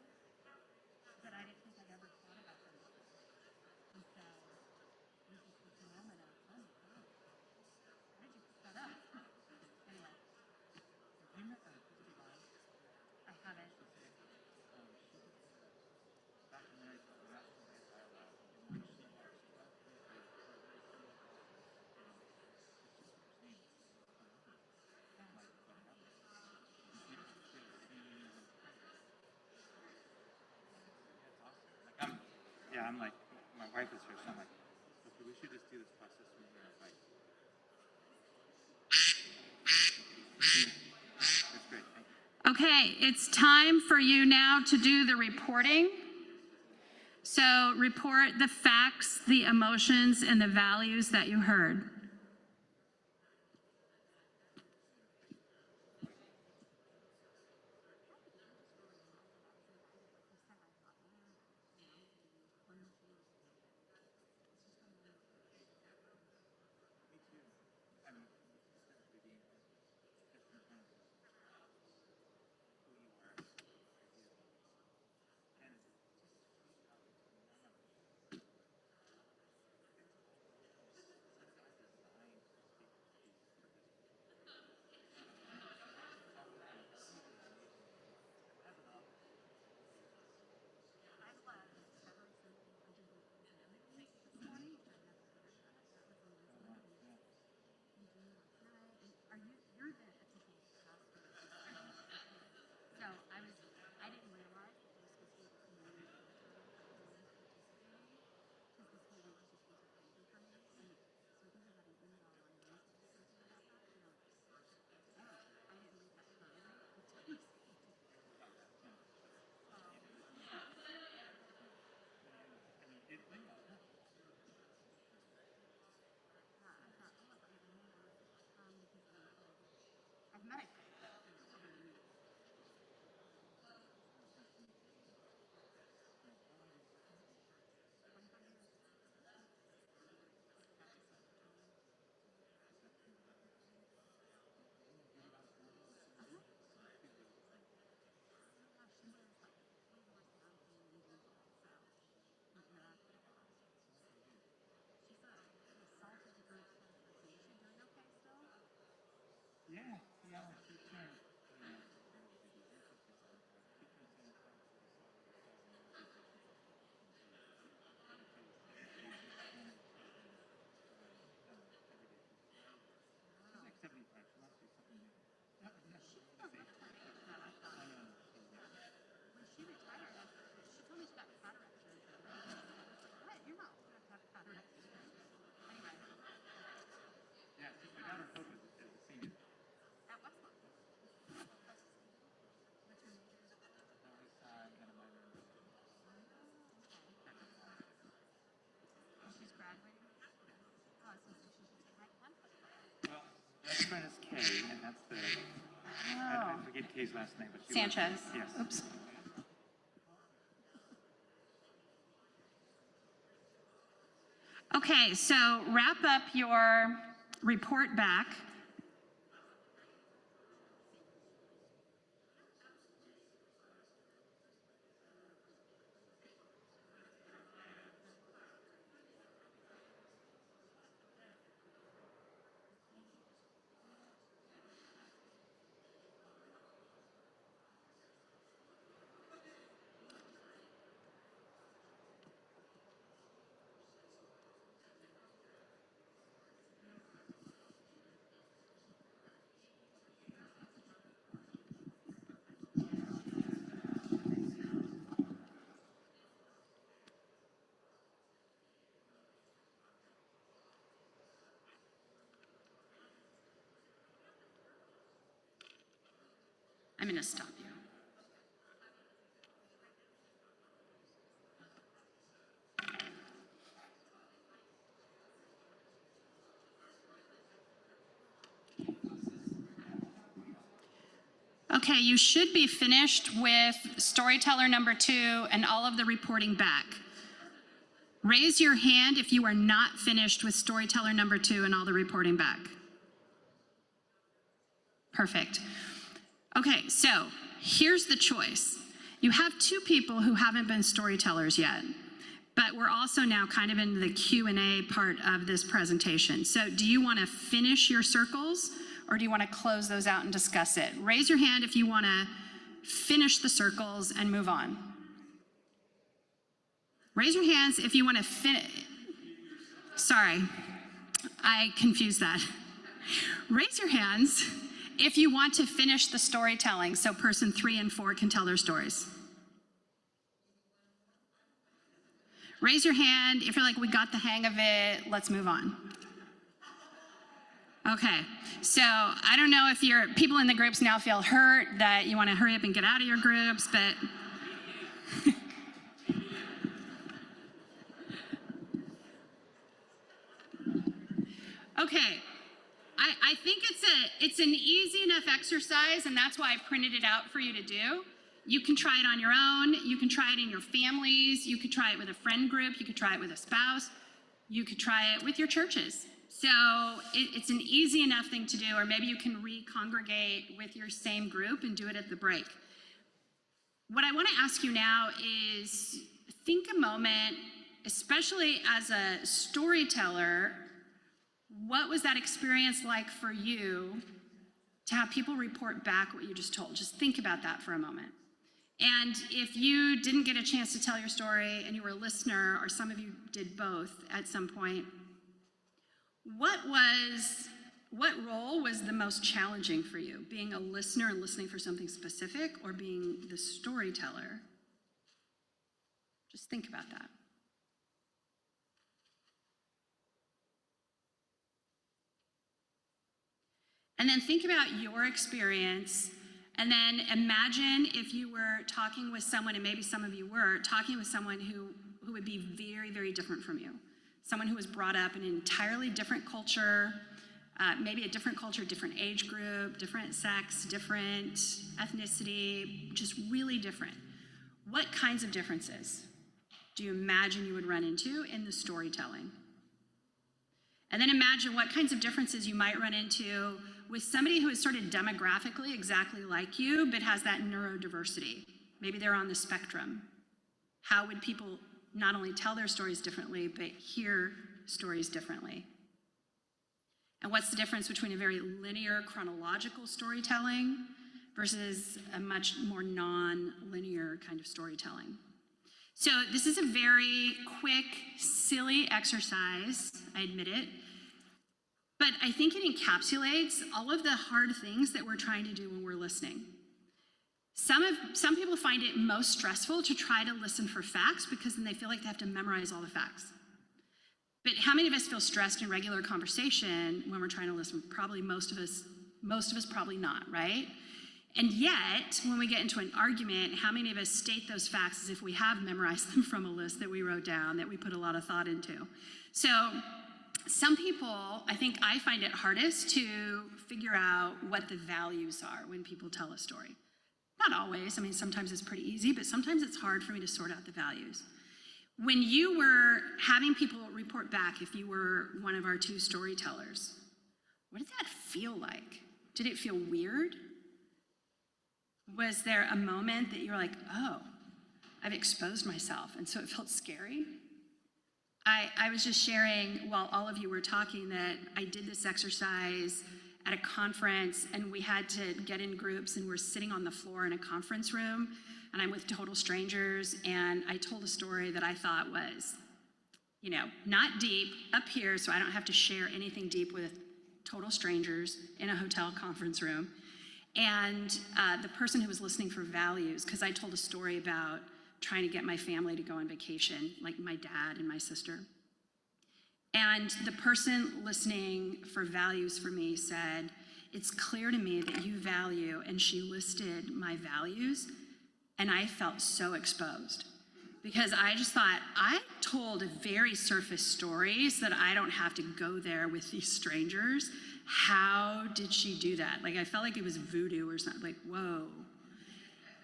that I didn't think I'd ever thought Yeah, I'm like, my wife is here, so I'm like, okay, we should just do this process when we're like. That's great, thank you. Okay, it's time for you now to do the reporting. So report the facts, the emotions, and the values that you heard. Best friend is Kay, and that's the, I forget Kay's last name, but she was- Sanchez. Yes. Oops. Okay, so wrap up your report back. I'm going to stop you. Okay, you should be finished with storyteller number 2 and all of the reporting back. Raise your hand if you are not finished with storyteller number 2 and all the reporting back. Perfect. Okay, so here's the choice. You have 2 people who haven't been storytellers yet, but we're also now kind of in the Q&A part of this presentation. So do you want to finish your circles, or do you want to close those out and discuss it? Raise your hand if you want to finish the circles and move on. Raise your hands if you want to finish. Sorry, I confused that. Raise your hands if you want to finish the storytelling so person 3 and 4 can tell their stories. raise your hand if you're like, we got the hang of it, let's move on. Okay, so I don't know if your people in the groups now feel hurt that you want to hurry up and get out of your groups, but okay. I think it's an easy enough exercise, and that's why I printed it out for you to do. You can try it on your own. You can try it in your families. You could try it with a friend group. You could try it with a spouse. You could try it with your churches. So it's an easy enough thing to do, or maybe you can re-congregate with your same group and do it at the break. What I want to ask you now is think a moment, especially as a storyteller, what was that experience like for you to have people report back what you just told? Just think about that for a moment. And if you didn't get a chance to tell your story and you were a listener, or some of you did both at some point, what role was the most challenging for you? Being a listener and listening for something specific, or being the storyteller? Just think about that. And then think about your experience, and then imagine if you were talking with someone, and maybe some of you were, talking with someone who would be very, very different from you. Someone who was brought up in an entirely different culture, maybe a different culture, different age group, different sex, different ethnicity, just really different. What kinds of differences do you imagine you would run into in the storytelling? And then imagine what kinds of differences you might run into with somebody who is sort of demographically exactly like you, but has that neurodiversity. Maybe they're on the spectrum. How would people not only tell their stories differently, but hear stories differently? And what's the difference between a very linear chronological storytelling versus a much more non-linear kind of storytelling? So this is a very quick, silly exercise, I admit it, but I think it encapsulates all of the hard things that we're trying to do when we're listening. Some people find it most stressful to try to listen for facts, because then they feel like they have to memorize all the facts. But how many of us feel stressed in regular conversation when we're trying to listen? Probably most of us probably not, right? And yet, when we get into an argument, how many of us state those facts as if we have memorized them from a list that we wrote down, that we put a lot of thought into? So some people, I think I find it hardest to figure out what the values are when people tell a story. Not always. I mean, sometimes it's pretty easy, but sometimes it's hard for me to sort out the values. When you were having people report back, if you were one of our two storytellers, what did that feel like? Did it feel weird? Was there a moment that you were like, oh, I've exposed myself, and so it felt scary? I was just sharing while all of you were talking that I did this exercise at a conference, and we had to get in groups, and we're sitting on the floor in a conference room, and I'm with total strangers, and I told a story that I thought was, not deep up here, so I don't have to share anything deep with total strangers in a hotel conference room. And the person who was listening for values, because I told a story about trying to get my family to go on vacation, like my dad and my sister. And the person listening for values for me said, it's clear to me that you value, and she listed my values, and I felt so exposed. Because I just thought, I told very surface stories that I don't have to go there with these strangers. How did she do that? Like, I felt like it was voodoo or something, like, whoa.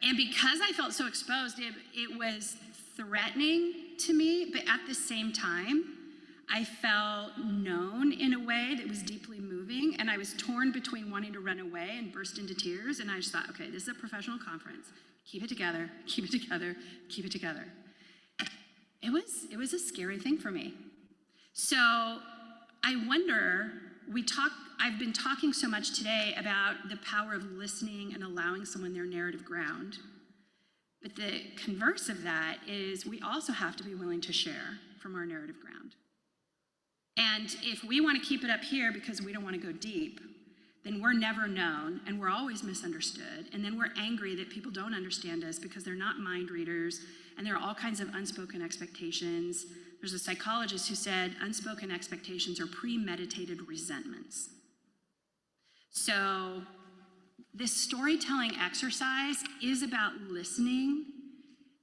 And because I felt so exposed, it was threatening to me, but at the same time, I felt known in a way that was deeply moving, and I was torn between wanting to run away and burst into tears, and I just thought, okay, this is a professional conference. Keep it together, keep it together, keep it together. It was a scary thing for me. So I wonder, I've been talking so much today about the power of listening and allowing someone their narrative ground. But the converse of that is we also have to be willing to share from our narrative ground. And if we want to keep it up here because we don't want to go deep, then we're never known and we're always misunderstood. And then we're angry that people don't understand us because they're not mind readers and there are all kinds of unspoken expectations. There's a psychologist who said unspoken expectations are premeditated resentments. So this storytelling exercise is about listening,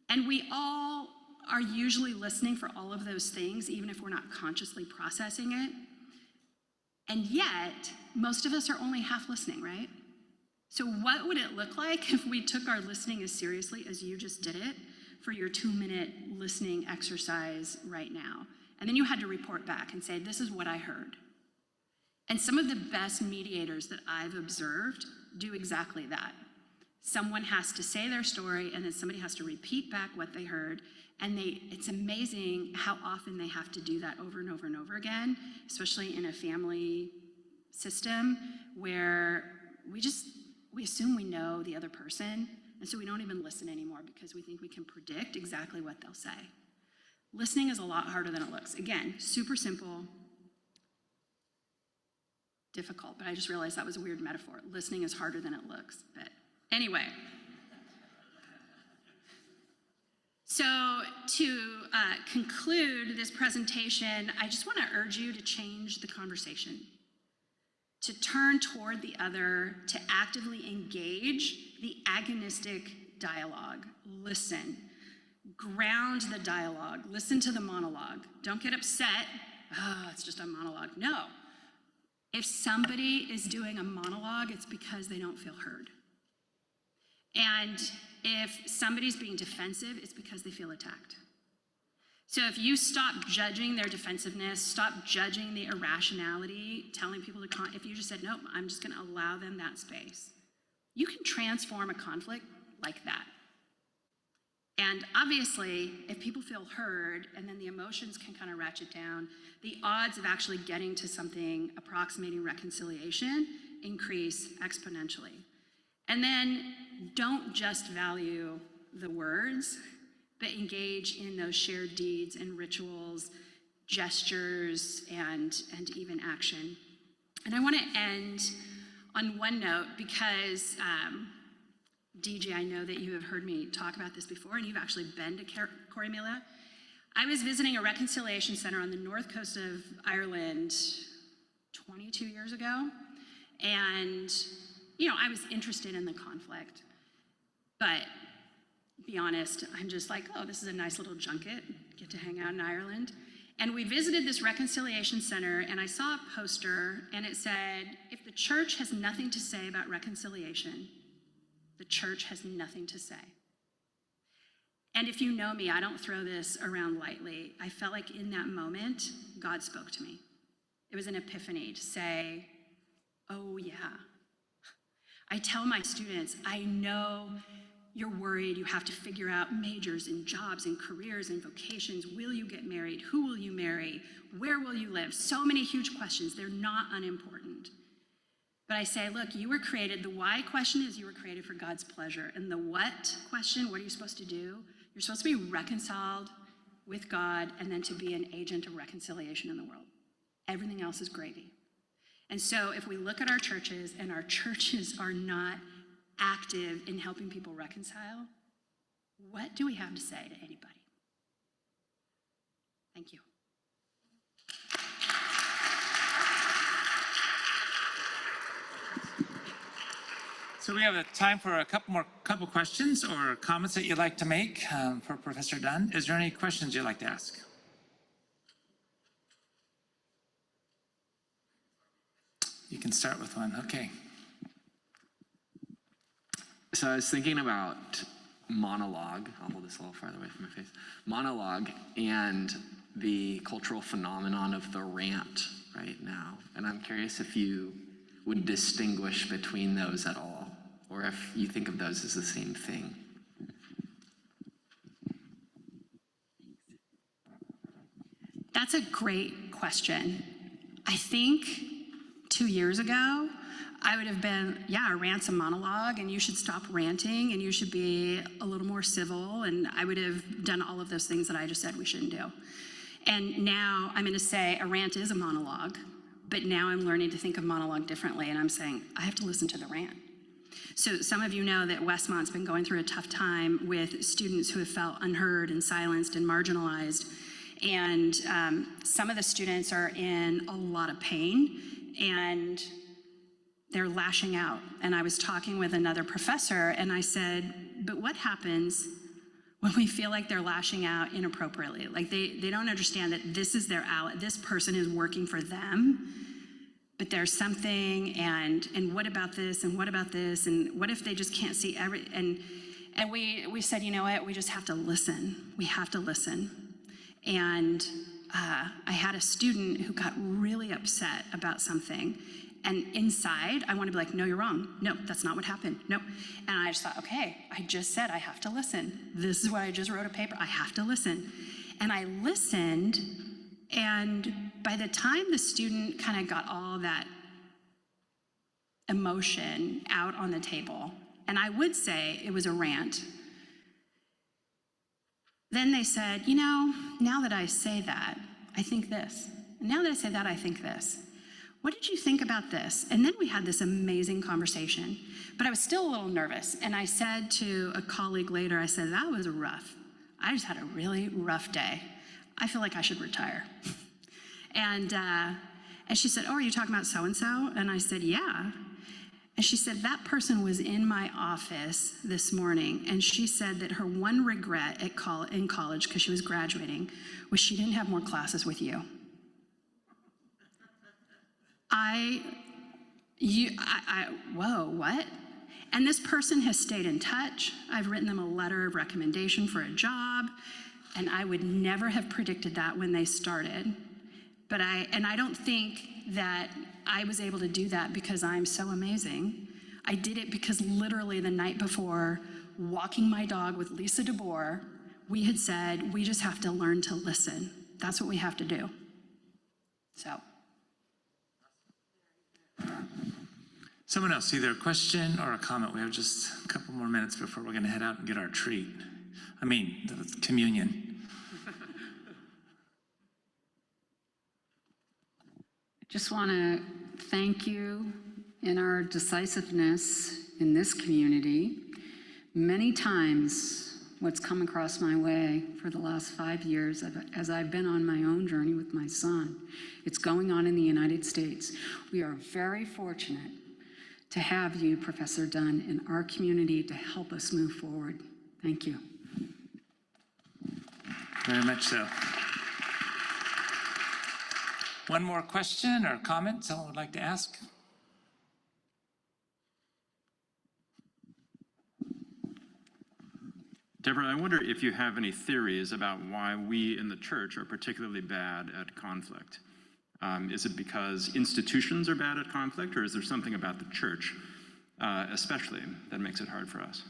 and we all are usually listening for all of those things, even if we're not consciously processing it. And yet, most of us are only half listening, right? So what would it look like if we took our listening as seriously as you just did it for your 2-minute listening exercise right now? And then you had to report back and say, this is what I heard. And some of the best mediators that I've observed do exactly that. Someone has to say their story and then somebody has to repeat back what they heard. And it's amazing how often they have to do that over and over and over again, especially in a family system where we assume we know the other person, and so we don't even listen anymore because we think we can predict exactly what they'll say. Listening is a lot harder than it looks. Again, super simple, difficult, but I just realized that was a weird metaphor. Listening is harder than it looks, but anyway. So to conclude this presentation, I just want to urge you to change the conversation, to turn toward the other, to actively engage the agonistic dialogue. Listen, ground the dialogue, listen to the monologue. Don't get upset, oh, it's just a monologue. No, if somebody is doing a monologue, it's because they don't feel heard. And if somebody's being defensive, it's because they feel attacked. So if you stop judging their defensiveness, stop judging the irrationality, telling people to, if you just said, nope, I'm just gonna allow them that space, you can transform a conflict like that. And obviously, if people feel heard and then the emotions can kind of ratchet down, the odds of actually getting to something approximating reconciliation increase exponentially. And then don't just value the words, but engage in those shared deeds and rituals, gestures, and even action. And I want to end on one note because DJ, I know that you have heard me talk about this before, and you've actually been to Corrymeela. I was visiting a reconciliation center on the north coast of Ireland 22 years ago, and I was interested in the conflict, but be honest, I'm just like, oh, this is a nice little junket, get to hang out in Ireland. And we visited this reconciliation center, and I saw a poster, and it said, if the church has nothing to say about reconciliation, the church has nothing to say. And if you know me, I don't throw this around lightly. I felt like in that moment, God spoke to me. It was an epiphany to say, oh yeah. I tell my students, I know you're worried, you have to figure out majors and jobs and careers and vocations. Will you get married? Who will you marry? Where will you live? So many huge questions, they're not unimportant. But I say, look, you were created, the why question is you were created for God's pleasure. And the what question, what are you supposed to do? You're supposed to be reconciled with God and then to be an agent of reconciliation in the world. Everything else is gravy. And so if we look at our churches and our churches are not active in helping people reconcile, what do we have to say to anybody? Thank you. So we have time for a couple questions or comments that you'd like to make for Professor Dunn. Is there any questions you'd like to ask? You can start with one, okay. So I was thinking about Monologue. I'll hold this a little farther away from my face. Monologue and the cultural phenomenon of the rant right now. And I'm curious if you would distinguish between those at all, or if you think of those as the same thing. That's a great question. I think 2 years ago, I would have been, yeah, a rant's a monologue, and you should stop ranting, and you should be a little more civil, and I would have done all of those things that I just said we shouldn't do. And now I'm gonna say a rant is a monologue, but now I'm learning to think of monologue differently, and I'm saying, I have to listen to the rant. So some of you know that Westmont's been going through a tough time with students who have felt unheard and silenced and marginalized. And some of the students are in a lot of pain and they're lashing out. And I was talking with another professor and I said, but what happens when we feel like they're lashing out inappropriately? Like they don't understand that this is their ally, this person is working for them, but there's something, and what about this, and what about this, and what if they just can't see and we said, you know what, we just have to listen. We have to listen. And I had a student who got really upset about something, and inside I want to be like, no, you're wrong. No, that's not what happened. No. And I just thought, okay, I just said I have to listen. This is what I just wrote a paper. I have to listen. And I listened. And by the time the student kind of got all that emotion out on the table, and I would say it was a rant, then they said, you know, now that I say that, I think this. And now that I say that, I think this. What did you think about this? And then we had this amazing conversation, but I was still a little nervous. And I said to a colleague later, I said, that was rough. I just had a really rough day. I feel like I should retire. And she said, oh, are you talking about so-and-so? And I said, yeah. And she said, that person was in my office this morning, and she said that her one regret in college, because she was graduating, was she didn't have more classes with you. Whoa, what? And this person has stayed in touch. I've written them a letter of recommendation for a job. And I would never have predicted that when they started. But I don't think that I was able to do that because I'm so amazing. I did it because literally the night before, walking my dog with Lisa Deborah, we had said, we just have to learn to listen. That's what we have to do. So. Someone else, either a question or a comment. We have just a couple more minutes before we're going to head out and get our treat. I mean, the communion. Just want to thank you in our decisiveness in this community. Many times what's come across my way for the last 5 years as I've been on my own journey with my son, it's going on in the United States. We are very fortunate to have you, Professor Dunn, in our community to help us move forward. Thank you. Very much so. One more question or comment someone would like to ask? Deborah, I wonder if you have any theories about why we in the church are particularly bad at conflict. Is it because institutions are bad at conflict, or is there something about the church, especially, that makes it hard for us?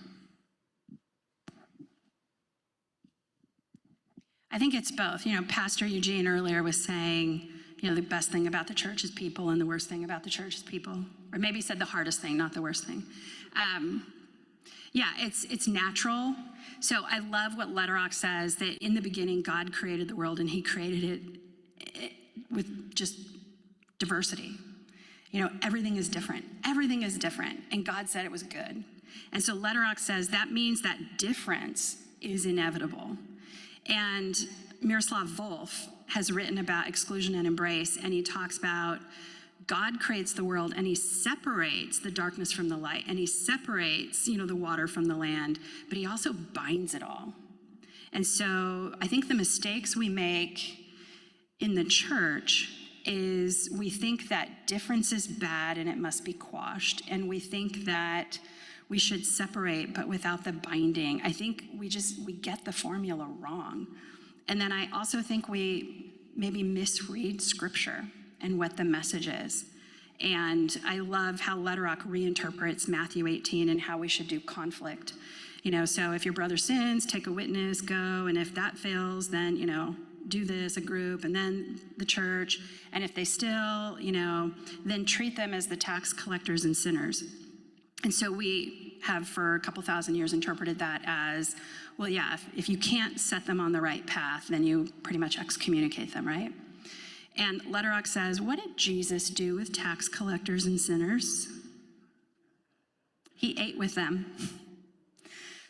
I think it's both. You know, Pastor Eugene earlier was saying, you know, the best thing about the church is people and the worst thing about the church is people. Or maybe he said the hardest thing, not the worst thing. Yeah, it's natural. So I love what Letterock says, that in the beginning, God created the world and he created it with just diversity. You know, everything is different. Everything is different. And God said it was good. And so Letterock says that means that difference is inevitable. And Miroslav Volf has written about exclusion and embrace, and he talks about God creates the world and he separates the darkness from the light, and he separates, you know, the water from the land, but he also binds it all. And so I think the mistakes we make in the church is we think that difference is bad and it must be quashed, and we think that we should separate but without the binding. I think we get the formula wrong. And then I also think we maybe misread scripture and what the message is. And I love how Letterock reinterprets Matthew 18 and how we should do conflict. You know, so if your brother sins, take a witness, go, and if that fails, then, you know, do this, a group, and then the church. And if they still, you know, then treat them as the tax collectors and sinners. And so we have for a couple thousand years interpreted that as, well, yeah, if you can't set them on the right path, then you pretty much excommunicate them, right? And Letterock says, what did Jesus do with tax collectors and sinners? He ate with them.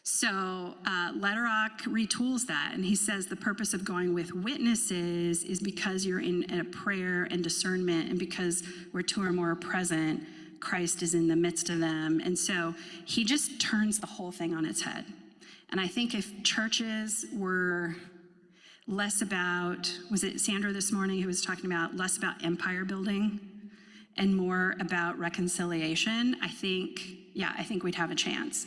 So Letterock retools that, and he says the purpose of going with witnesses is because you're in a prayer and discernment, and because where two or more are present, Christ is in the midst of them. And so he just turns the whole thing on its head. And I think if churches were less about, was it Sandra this morning who was talking about less about empire building and more about reconciliation, I think we'd have a chance.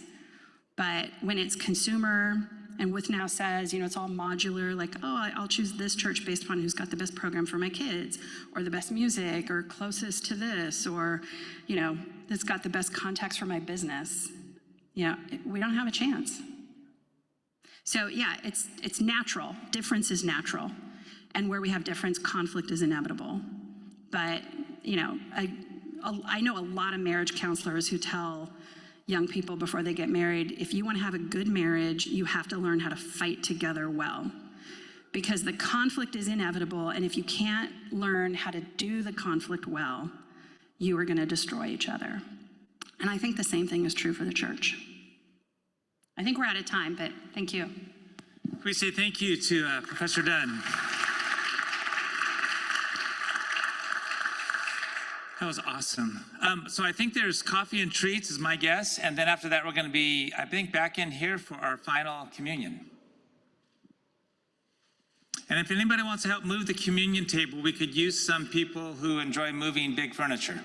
But when it's consumer, and With Now says, it's all modular, like, oh, I'll choose this church based upon who's got the best program for my kids, or the best music, or closest to this, or, that's got the best contacts for my business. We don't have a chance. So yeah, it's natural. Difference is natural. And where we have difference, conflict is inevitable. But, I know a lot of marriage counselors who tell young people before they get married, if you want to have a good marriage, you have to learn how to fight together well. Because the conflict is inevitable, and if you can't learn how to do the conflict well, you are going to destroy each other. And I think the same thing is true for the church. I think we're out of time, but thank you. We say thank you to Professor Dunn. That was awesome. So I think there's coffee and treats is my guess. And then after that, we're going to be, I think, back in here for our final communion. And if anybody wants to help move the communion table, we could use some people who enjoy moving big furniture.